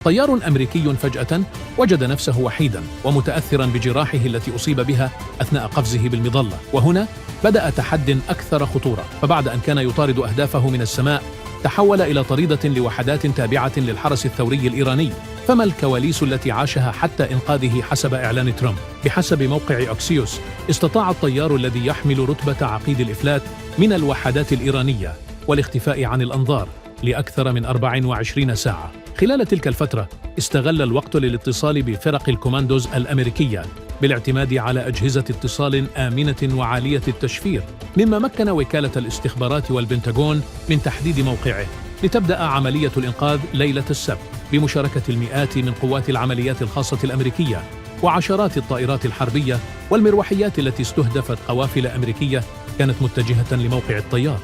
طيار أمريكي فجأة وجد نفسه وحيدا ومتأثرا بجراحه التي أصيب بها أثناء قفزه بالمظلة، وهنا بدأ تحد أكثر خطورة. فبعد أن كان يطارد أهدافه من السماء تحول إلى طريدة لوحدات تابعة للحرس الثوري الإيراني. فما الكواليس التي عاشها حتى إنقاذه حسب إعلان ترامب؟ بحسب موقع أكسيوس، استطاع الطيار الذي يحمل رتبة عقيد الإفلات من الوحدات الإيرانية والاختفاء عن الأنظار لأكثر من 24 ساعة. خلال تلك الفترة استغل الوقت للاتصال بفرق الكوماندوز الأمريكية بالاعتماد على أجهزة اتصال آمنة وعالية التشفير، مما مكن وكالة الاستخبارات والبنتاغون من تحديد موقعه لتبدأ عملية الإنقاذ ليلة السبت بمشاركة المئات من قوات العمليات الخاصة الأمريكية وعشرات الطائرات الحربية والمروحيات التي استهدفت قوافل أمريكية كانت متجهة لموقع الطيار.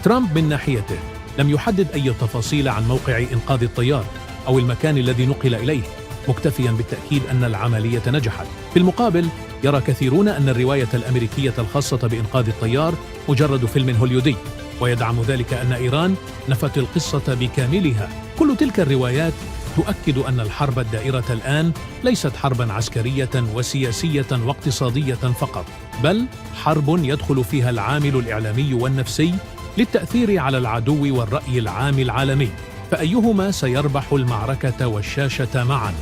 ترامب من ناحيته لم يحدد أي تفاصيل عن موقع إنقاذ الطيار أو المكان الذي نقل إليه، مكتفياً بالتأكيد أن العملية نجحت. في المقابل يرى كثيرون أن الرواية الأمريكية الخاصة بإنقاذ الطيار مجرد فيلم هوليودي، ويدعم ذلك أن إيران نفت القصة بكاملها. كل تلك الروايات تؤكد أن الحرب الدائرة الآن ليست حرباً عسكرية وسياسية واقتصادية فقط، بل حرب يدخل فيها العامل الإعلامي والنفسي للتأثير على العدو والرأي العام العالمي، فأيهما سيربح المعركة والشاشة معاً؟